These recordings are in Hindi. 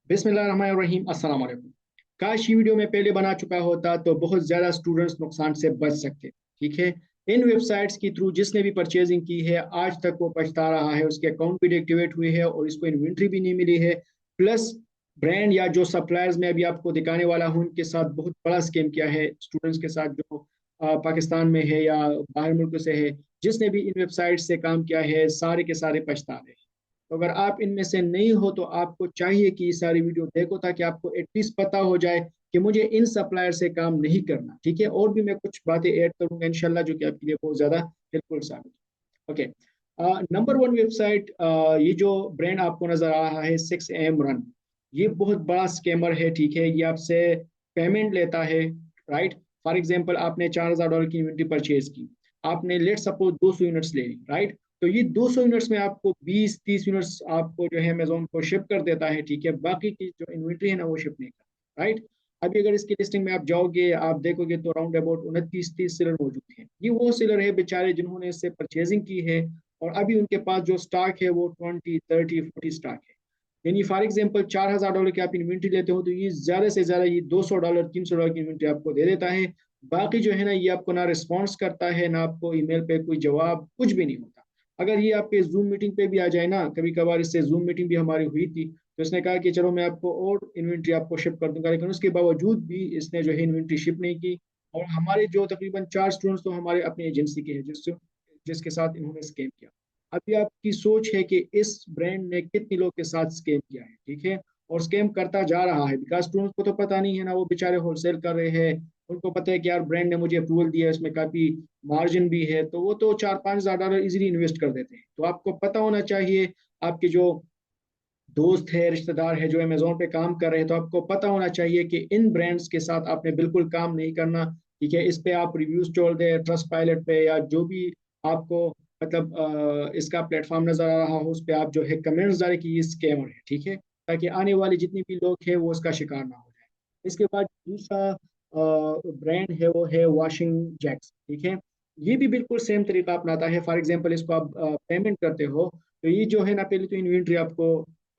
बिस्मिल्लाहिर्रहमानिर्रहीम अस्सलाम वालेकुम। काश ये वीडियो मैं पहले बना चुका होता तो बहुत ज़्यादा स्टूडेंट्स नुकसान से बच सकते। ठीक है। इन वेबसाइट्स के थ्रू जिसने भी परचेजिंग की है आज तक वो पछता रहा है, उसके अकाउंट भी डिएक्टिवेट हुए हैं और इसको इन्वेंट्री भी नहीं मिली है। प्लस ब्रांड या जो सप्लायर्स मैं अभी आपको दिखाने वाला हूँ उनके साथ बहुत बड़ा स्कैम किया है स्टूडेंट्स के साथ, जो पाकिस्तान में है या बाहर मुल्क से है। जिसने भी इन वेबसाइट से काम किया है सारे के सारे पछता रहे हैं। तो अगर आप इनमें से नहीं हो तो आपको चाहिए कि ये सारी वीडियो देखो ताकि आपको एटलीस्ट पता हो जाए कि मुझे इन सप्लायर से काम नहीं करना। ठीक है। और भी मैं कुछ बातें ऐड करूंगा इंशाल्लाह जो कि आपके लिए बहुत ज्यादा हेल्पफुल साबित। ओके। नंबर वन वेबसाइट, ये जो ब्रांड आपको नजर आ रहा है 6 AM रन, ये बहुत बड़ा स्कैमर है। ठीक है। ये आपसे पेमेंट लेता है। राइट। फॉर एग्जांपल आपने $4000 की इन्वेंट्री परचेज की, आपने लेट सपोज 200 यूनिट्स ले ली। राइट। तो ये 200 यूनिट्स में आपको 20-30 यूनिट्स आपको जो है अमेजोन को शिप कर देता है। ठीक है। बाकी की जो इन्वेंट्री है ना वो शिप नहीं करता। राइट। अभी अगर इसकी लिस्टिंग में आप जाओगे आप देखोगे तो राउंड अबाउट 29-30 सेलर मौजूद हैं। ये वो सेलर है बेचारे जिन्होंने इससे परचेजिंग की है और अभी उनके पास जो स्टॉक है वो 20-30-40 स्टॉक है। यानी फॉर एग्जाम्पल $4000 की आप इन्वेंट्री लेते हो तो ये ज्यादा से ज्यादा ये $200 $300 की इन्वेंट्री आपको दे देता है। बाकी जो है ना ये आपको ना रिस्पॉन्स करता है ना आपको ईमेल पे कोई जवाब, कुछ भी नहीं होता। अगर ये आपके जूम मीटिंग पे भी आ जाए ना, कभी कभार इससे जूम मीटिंग भी हमारी हुई थी तो इसने कहा कि चलो मैं आपको और इन्वेंट्री आपको शिप कर दूंगा, लेकिन उसके बावजूद भी इसने जो है इन्वेंट्री शिप नहीं की। और हमारे जो तकरीबन 4 स्टूडेंट्स तो हमारे अपनी एजेंसी के हैं जिसके साथ इन्होंने स्कैम किया। अभी आपकी सोच है कि इस ब्रांड ने कितने लोग के साथ स्कैम किया है। ठीक है। और स्कैम करता जा रहा है बिकॉज स्टूडेंट्स को तो पता नहीं है ना, वो बेचारे होलसेल कर रहे हैं। उनको पता है कि यार ब्रांड ने मुझे अप्रूवल दिया है, इसमें काफी मार्जिन भी है, तो वो तो $4-5 इजीली इन्वेस्ट कर देते हैं। तो आपको पता होना चाहिए, आपके जो दोस्त है रिश्तेदार है जो अमेजोन पे काम कर रहे हैं, तो आपको पता होना चाहिए कि इन ब्रांड्स के साथ आपने बिल्कुल काम नहीं करना। ठीक है। इस पे आप रिव्यूज छोड़ दें ट्रस्ट पायलट पे या जो भी आपको मतलब इसका प्लेटफॉर्म नजर आ रहा हो उस पे आप जो है कमेंट्स डालें कि ये स्कैमर है। ठीक है। ताकि आने वाले जितने भी लोग हैं वो उसका शिकार ना हो जाए। इसके बाद दूसरा ब्रांड है वो है वॉशिंग जैक्स। ठीक है। ये भी बिल्कुल सेम तरीका अपनाता है। फॉर एग्जाम्पल इसको आप पेमेंट करते हो तो ये जो है ना पहले तो इन्वेंट्री आपको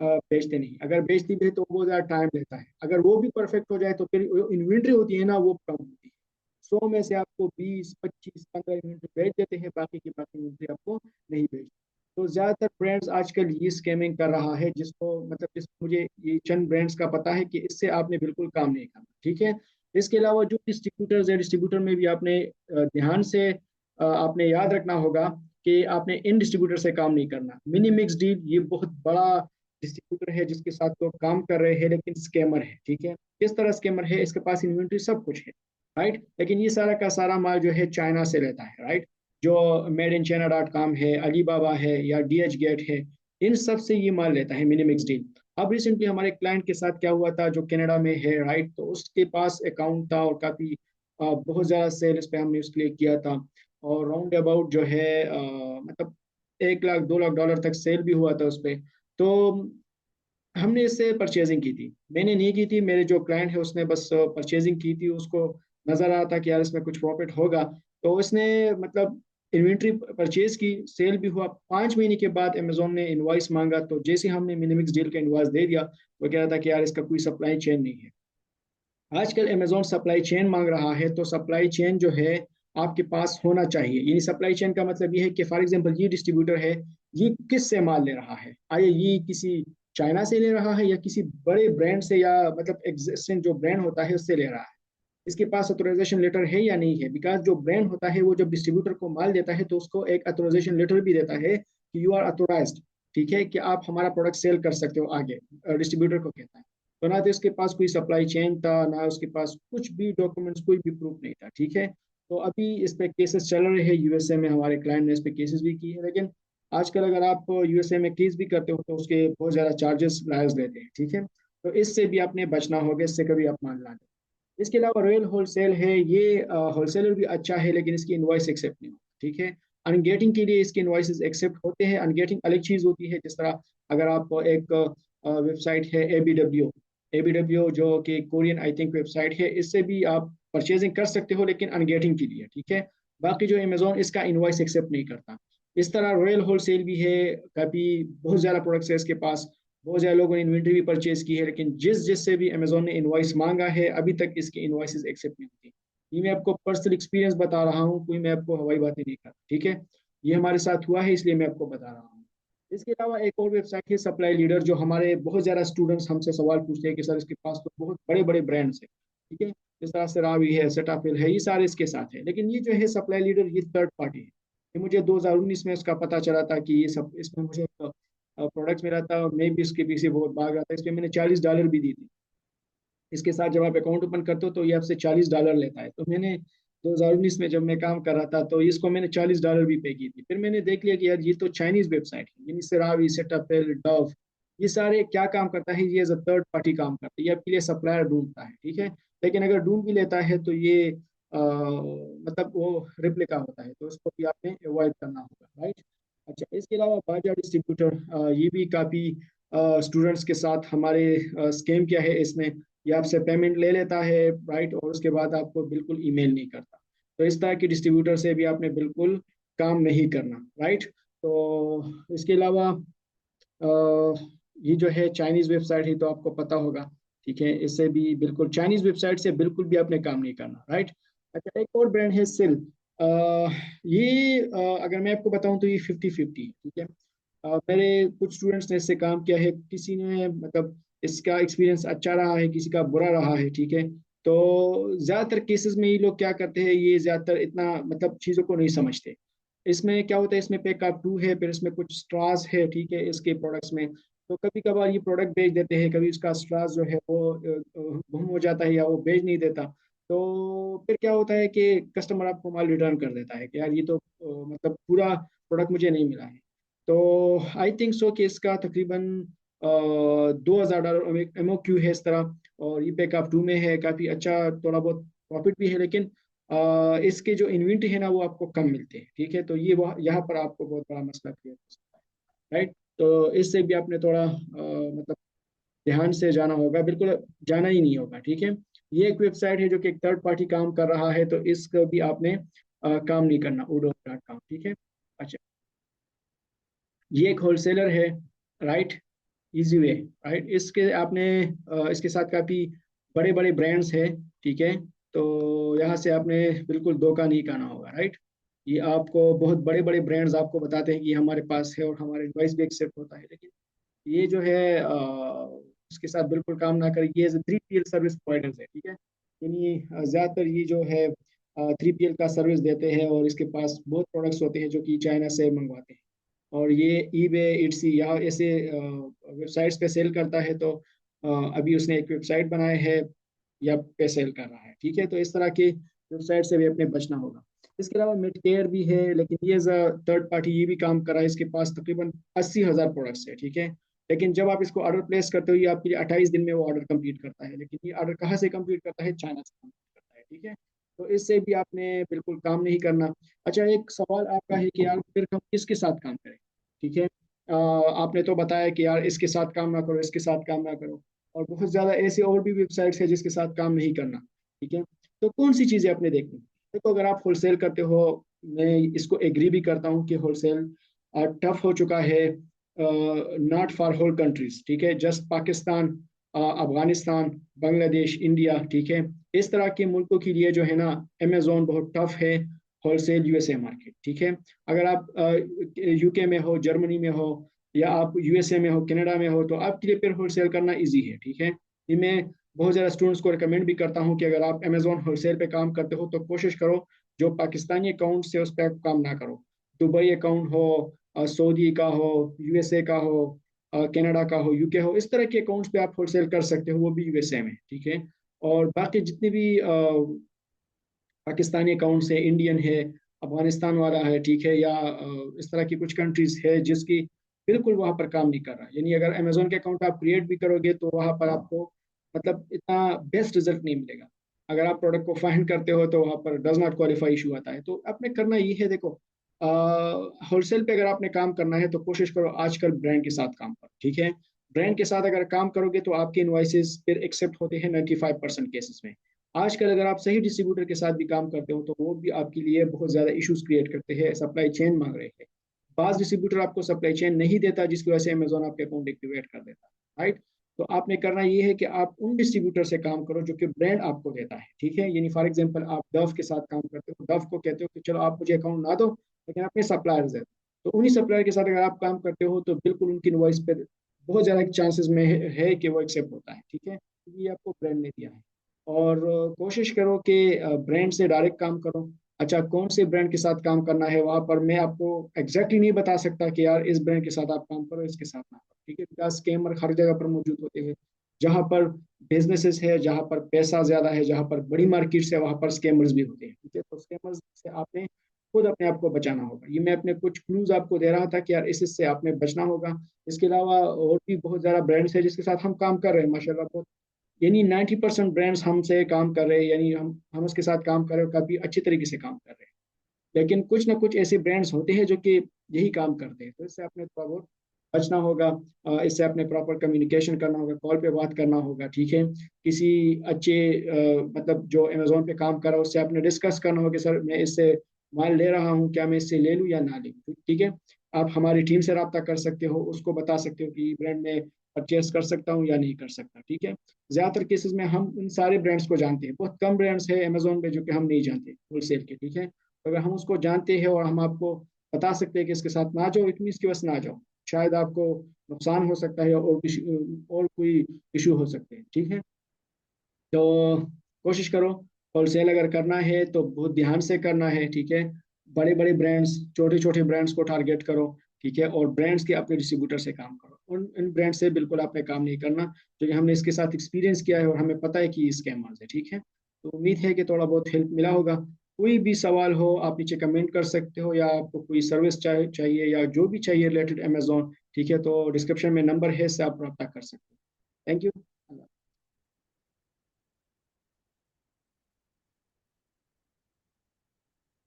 बेचते नहीं, अगर बेचती भी है तो वो ज़्यादा टाइम लेता है। अगर वो भी परफेक्ट हो जाए तो फिर इन्वेंट्री होती है ना वो कम होती है। 100 में से आपको 20-25-15 इन्वेंट्री बेच देते हैं, बाकी की बाकी इन्वेंट्री आपको नहीं बेचते। तो ज़्यादातर ब्रांड्स आजकल ये स्कैमिंग कर रहा है जिसको मतलब जिसको मुझे ये चंद ब्रांड्स का पता है कि इससे आपने बिल्कुल काम नहीं करना। ठीक है। इसके अलावा जो डिस्ट्रीब्यूटर्स है, डिस्ट्रीब्यूटर में भी आपने ध्यान से आपने याद रखना होगा कि आपने इन डिस्ट्रीब्यूटर से काम नहीं करना। मिनी मिक्स डील ये बहुत बड़ा डिस्ट्रीब्यूटर है जिसके साथ लोग काम कर रहे हैं लेकिन स्कैमर है। ठीक है। किस तरह स्कैमर है, इसके पास इन्वेंट्री सब कुछ है। राइट। लेकिन ये सारा का सारा माल जो है चाइना से लेता है। राइट। जो made in China.com है, अलीबाबा है या DH गेट है, इन सब से ये माल लेता है मिनी मिक्स डील। अब रिसेंटली हमारे क्लाइंट के साथ क्या हुआ था जो कनाडा में है। राइट। तो उसके पास अकाउंट था और काफी बहुत ज्यादा सेल इस पे हमने उसके लिए किया था। और राउंड अबाउट जो है मतलब 1 लाख 2 लाख डॉलर तक सेल भी हुआ था उस पे। तो हमने इससे परचेजिंग की थी, मैंने नहीं की थी, मेरे जो क्लाइंट है उसने बस परचेजिंग की थी। उसको नजर आ रहा था कि यार इसमें कुछ प्रॉफिट होगा, तो उसने मतलब इन्वेंट्री परचेज की, सेल भी हुआ। 5 महीने के बाद अमेजोन ने इनवॉइस मांगा, तो जैसे हमने मिनिमिक्स डील का इनवॉइस दे दिया वो कह रहा था कि यार इसका कोई सप्लाई चेन नहीं है। आजकल अमेजोन सप्लाई चेन मांग रहा है, तो सप्लाई चेन जो है आपके पास होना चाहिए। यानी सप्लाई चेन का मतलब ये है कि फॉर एग्जांपल ये डिस्ट्रीब्यूटर है, ये किस से माल ले रहा है, आए ये किसी चाइना से ले रहा है या किसी बड़े ब्रांड से या मतलब एग्जिस्टिंग जो ब्रांड होता है उससे ले रहा है। इसके पास ऑथोराइजेशन लेटर है या नहीं है, बिकॉज जो ब्रांड होता है वो जब डिस्ट्रीब्यूटर को माल देता है तो उसको एक ऑथोराइजेशन लेटर भी देता है कि यू आर ऑथोराइज्ड। ठीक है। कि आप हमारा प्रोडक्ट सेल कर सकते हो आगे, डिस्ट्रीब्यूटर को कहता है। तो ना तो इसके पास कोई सप्लाई चेन था ना उसके पास कुछ भी डॉक्यूमेंट्स, कोई भी प्रूफ नहीं था। ठीक है। तो अभी इस पे केसेस चल रहे हैं यूएसए में, हमारे क्लाइंट ने इस पे केसेस भी की है। लेकिन आजकल अगर आप यूएसए में केस भी करते हो तो उसके बहुत ज़्यादा चार्जेस लायर्स लेते हैं। ठीक है। तो इससे भी आपने बचना होगा, इससे कभी आप मान ना। इसके अलावा रॉयल होलसेल है, ये होलसेलर भी अच्छा है लेकिन इसकी इनवॉइस एक्सेप्ट नहीं होती। ठीक है। अनगेटिंग के लिए इसके इनवॉइसेस एक्सेप्ट होते हैं। अनगेटिंग अलग चीज होती है। जिस तरह अगर आप एक वेबसाइट है एबीडब्ल्यू जो कि कोरियन आई थिंक वेबसाइट है, इससे भी आप परचेजिंग कर सकते हो लेकिन अनगेटिंग के लिए। ठीक है। बाकी जो अमेजोन इसका इनवॉइस एक्सेप्ट नहीं करता। इस तरह रॉयल होलसेल भी है, कभी बहुत ज़्यादा प्रोडक्ट्स है इसके पास, बहुत ज़्यादा लोगों ने इन्वेंट्री भी परचेज की है, लेकिन जिससे भी अमेजोन ने इनवॉइस मांगा है अभी तक इसकी इनवॉइसेस एक्सेप्ट नहीं होती। ये मैं आपको पर्सनल एक्सपीरियंस बता रहा हूँ, कोई मैं आपको हवाई बातें नहीं कर रहा, ठीक है। ये हमारे साथ हुआ है इसलिए मैं आपको बता रहा हूँ। इसके अलावा एक और वेबसाइट है सप्लाई लीडर, जो हमारे बहुत ज़्यादा स्टूडेंट्स हमसे सवाल पूछते हैं कि सर इसके पास तो बहुत बड़े बड़े ब्रांड्स हैं, ठीक है, जिस तरह से रावी है, सेटाफिल है, ये सारे इसके साथ है, लेकिन ये जो है सप्लाई लीडर ये थर्ड पार्टी है। ये मुझे 2019 में इसका पता चला था कि ये सब इसमें मुझे प्रोडक्ट्स मिला था, मैं भी इसके पीछे बहुत भाग रहा था, इसमें मैंने $40 भी दी थी। इसके साथ जब आप अकाउंट ओपन करते हो तो ये आपसे $40 लेता है। तो मैंने 2019 में जब मैं काम कर रहा था तो इसको मैंने $40 भी पे की थी। फिर मैंने देख लिया कि यार ये तो चाइनीज वेबसाइट है, यानी सेरावी, सेटाफिल, डव, ये सारे क्या काम करता है, ये एज अ थर्ड पार्टी काम करता है, ये आपके लिए सप्लायर ढूंढता है, ठीक है। लेकिन अगर ढूंढ भी लेता है तो ये मतलब वो रिप्लिका होता है, तो उसको भी आपने अवॉइड करना होगा, राइट। अच्छा, इसके अलावा बाजार डिस्ट्रीब्यूटर, ये भी काफ़ी स्टूडेंट्स के साथ हमारे स्कैम किया है इसने। ये आपसे पेमेंट ले लेता है, राइट, और उसके बाद आपको बिल्कुल ईमेल नहीं करता। तो इस तरह की डिस्ट्रीब्यूटर से भी आपने बिल्कुल काम नहीं करना, राइट। तो इसके अलावा ये जो है चाइनीज वेबसाइट है, तो आपको पता होगा, ठीक है, इससे भी बिल्कुल चाइनीज वेबसाइट से बिल्कुल भी आपने काम नहीं करना, राइट। अच्छा, एक और ब्रांड है सिल। ये अगर मैं आपको बताऊं तो ये 50-50 है, ठीक है। मेरे कुछ स्टूडेंट्स ने इससे काम किया है, किसी ने मतलब इसका एक्सपीरियंस अच्छा रहा है, किसी का बुरा रहा है, ठीक है। तो ज़्यादातर केसेस में ये लोग क्या करते हैं, ये ज़्यादातर इतना मतलब चीज़ों को नहीं समझते। इसमें क्या होता है, इसमें पे काप टू है, फिर इसमें कुछ स्ट्रास है, ठीक है, इसके प्रोडक्ट्स में। तो कभी कभार ये प्रोडक्ट बेच देते हैं, कभी उसका स्ट्रास जो है वो गुम हो जाता है या वो बेच नहीं देता। तो फिर क्या होता है कि कस्टमर आपको माल रिटर्न कर देता है कि यार ये तो मतलब पूरा प्रोडक्ट मुझे नहीं मिला है। तो आई थिंक सो कि इसका तकरीबन $2,000 MOQ है इस तरह। और ये पैकअप टू में है, काफ़ी अच्छा, थोड़ा बहुत प्रॉफिट भी है, लेकिन इसके जो इन्वेंट्री है ना वो आपको कम मिलते हैं, ठीक है। तो ये वह यहाँ पर आपको बहुत बड़ा मसला क्रिएट हो सकता है, राइट। तो इससे भी आपने थोड़ा मतलब ध्यान से जाना होगा, बिल्कुल जाना ही नहीं होगा, ठीक है। ये एक वेबसाइट है जो कि एक थर्ड पार्टी काम कर रहा है, तो इसका भी आपने काम नहीं करना, udo.com, ठीक है। अच्छा, ये एक होलसेलर है, राइट, इजी वे, राइट। इसके आपने इसके साथ काफ़ी बड़े बड़े ब्रांड्स हैं, ठीक है। तो यहाँ से आपने बिल्कुल धोखा नहीं खाना होगा, राइट। ये आपको बहुत बड़े बड़े ब्रांड्स आपको बताते हैं कि ये हमारे पास है और हमारे डिवाइस भी एक्सेप्ट होता है, लेकिन ये जो है उसके साथ बिल्कुल काम ना करें। ये 3PL सर्विस प्रोवाइडर्स है, ठीक है। यानी ज़्यादातर ये जो है 3PL का सर्विस देते हैं और इसके पास बहुत प्रोडक्ट्स होते हैं जो कि चाइना से मंगवाते हैं। और ये ईबे, इट्सी या ऐसे वेबसाइट्स पे सेल करता है। तो अभी उसने एक वेबसाइट बनाया है या पे सेल कर रहा है, ठीक है। तो इस तरह की वेबसाइट से भी अपने बचना होगा। इसके अलावा मिडकेयर भी है, लेकिन ये थर्ड पार्टी ये भी काम कर रहा है, इसके पास तकरीबन 80,000 प्रोडक्ट्स है, ठीक है। लेकिन जब आप इसको ऑर्डर प्लेस करते हो, ये आपके लिए 28 दिन में वो ऑर्डर कंप्लीट करता है, लेकिन ये ऑर्डर कहाँ से कंप्लीट करता है, चाइना से कंप्लीट करता है, ठीक है। तो इससे भी आपने बिल्कुल काम नहीं करना। अच्छा, एक सवाल आपका है कि यार फिर हम किसके साथ काम करें, ठीक है। आपने तो बताया कि यार इसके साथ काम ना करो, इसके साथ काम ना करो, और बहुत ज़्यादा ऐसे और भी वेबसाइट्स है जिसके साथ काम नहीं करना, ठीक है। तो कौन सी चीज़ें आपने देखनी। देखो, अगर आप होलसेल करते हो, मैं इसको एग्री भी करता हूँ कि होलसेल टफ हो चुका है, नॉट फॉर होल कंट्रीज, ठीक है, जस्ट पाकिस्तान, अफगानिस्तान, बांग्लादेश, इंडिया, ठीक है। इस तरह के मुल्कों के लिए जो है ना अमेजोन बहुत टफ है, होलसेल यूएसए मार्केट, ठीक है। अगर आप यूके में हो, जर्मनी में हो, या आप यूएसए में हो, कनाडा में हो, तो आपके लिए फिर होलसेल करना इजी है, ठीक है। ये मैं बहुत ज़्यादा स्टूडेंट्स को रिकमेंड भी करता हूँ कि अगर आप अमेजोन होलसेल पे काम करते हो तो कोशिश करो जो पाकिस्तानी अकाउंट से उस पर काम ना करो। दुबई अकाउंट हो, सऊदी का हो, यूएसए का हो, कनाडा का हो, यूके हो, इस तरह के अकाउंट्स पे आप होलसेल कर सकते हो, वो भी यूएसए में, ठीक है। और बाकी जितने भी पाकिस्तानी अकाउंट है, इंडियन है, अफगानिस्तान वाला है, ठीक है, या इस तरह की कुछ कंट्रीज है जिसकी बिल्कुल वहां पर काम नहीं कर रहा। यानी अगर अमेजोन के अकाउंट आप क्रिएट भी करोगे तो वहां पर आपको मतलब इतना बेस्ट रिजल्ट नहीं मिलेगा। अगर आप प्रोडक्ट को फाइंड करते हो तो वहां पर डज नॉट क्वालिफाई इशू आता है। तो आपने करना ये है, देखो, होलसेल पे अगर आपने काम करना है तो कोशिश करो आजकल ब्रांड के साथ काम करो, ठीक है। ब्रांड के साथ अगर काम करोगे तो आपके इनवॉइसेस फिर एक्सेप्ट होते हैं 95% केसेस में। आजकल अगर आप सही डिस्ट्रीब्यूटर के साथ भी काम करते हो तो वो भी आपके लिए बहुत ज़्यादा इश्यूज क्रिएट करते हैं, सप्लाई चेन मांग रहे हैं। बाज डिस्ट्रीब्यूटर आपको सप्लाई चेन नहीं देता, जिसकी वजह से अमेजोन आपके अकाउंट एक्टिवेट कर देता है, राइट। तो आपने करना ये है कि आप उन डिस्ट्रीब्यूटर से काम करो जो कि ब्रांड आपको देता है, ठीक है। यानी फॉर एग्जांपल आप डव के साथ काम करते हो, डव को कहते हो कि चलो आप मुझे अकाउंट ना दो, लेकिन अपने सप्लायर्स दे दो। तो उन्हीं सप्लायर के साथ अगर आप काम करते हो तो बिल्कुल उनकी इनवॉइस पे बहुत ज़्यादा चांसेस में है कि वो एक्सेप्ट होता है, ठीक है, क्योंकि ये आपको ब्रांड ने दिया है। और कोशिश करो कि ब्रांड से डायरेक्ट काम करो। अच्छा, कौन से ब्रांड के साथ काम करना है वहां पर मैं आपको एग्जैक्टली नहीं बता सकता कि यार इस ब्रांड के साथ आप काम करो, इसके साथ ना करो, ठीक है, बिकॉज स्कैमर हर जगह पर मौजूद होते हैं। जहां पर बिजनेसेस है, जहां पर पैसा ज्यादा है, जहां पर बड़ी मार्केट्स है, वहां पर स्कैमर्स भी होते हैं, ठीक है। तो स्कैमर्स से आपने खुद अपने आप को बचाना होगा। ये मैं अपने कुछ क्लूज आपको दे रहा था कि यार इससे आपने बचना होगा। इसके अलावा और भी बहुत ज्यादा ब्रांड्स है जिसके साथ हम काम कर रहे हैं माशाल्लाह, बहुत, यानी 90% ब्रांड्स हमसे काम कर रहे हैं, यानी हम उसके साथ काम कर रहे हैं, काफी अच्छी तरीके से काम कर रहे हैं। लेकिन कुछ ना कुछ ऐसे ब्रांड्स होते हैं जो कि यही काम करते हैं, तो इससे आपने थोड़ा बहुत बचना होगा। इससे आपने प्रॉपर कम्युनिकेशन करना होगा, कॉल पे बात करना होगा, ठीक है। किसी अच्छे मतलब जो अमेजोन पे काम कर रहा है उससे आपने डिस्कस करना होगा कि सर मैं इससे माल ले रहा हूँ, क्या मैं इससे ले लूँ या ना ले लूँ, ठीक है। आप हमारी टीम से रब्ता कर सकते हो, उसको बता सकते हो कि ब्रांड में परचेस कर सकता हूँ या नहीं कर सकता, ठीक है। ज्यादातर केसेस में हम उन सारे ब्रांड्स को जानते हैं, बहुत कम ब्रांड्स है अमेजोन पे जो कि हम नहीं जानते होलसेल के, ठीक है। तो अगर हम उसको जानते हैं और हम आपको बता सकते हैं कि इसके साथ ना जाओ, इट मीन इसकी बस ना जाओ, शायद आपको नुकसान हो सकता है और कोई इशू हो सकते हैं, ठीक है। तो कोशिश करो, होलसेल अगर करना है तो बहुत ध्यान से करना है, ठीक है। बड़े बड़े ब्रांड्स, छोटे छोटे ब्रांड्स को टारगेट करो, ठीक है। और ब्रांड्स के अपने डिस्ट्रीब्यूटर से काम करो, उन इन ब्रांड से बिल्कुल आपने काम नहीं करना, क्योंकि हमने इसके साथ एक्सपीरियंस किया है और हमें पता है कि ये स्कैमर्स है, ठीक है। तो उम्मीद है कि थोड़ा बहुत हेल्प मिला होगा। कोई भी सवाल हो आप नीचे कमेंट कर सकते हो, या आपको कोई सर्विस चाहिए या जो भी चाहिए रिलेटेड अमेजोन, ठीक है, तो डिस्क्रिप्शन में नंबर है, इससे आप रब्ता कर सकते हो। Thank you.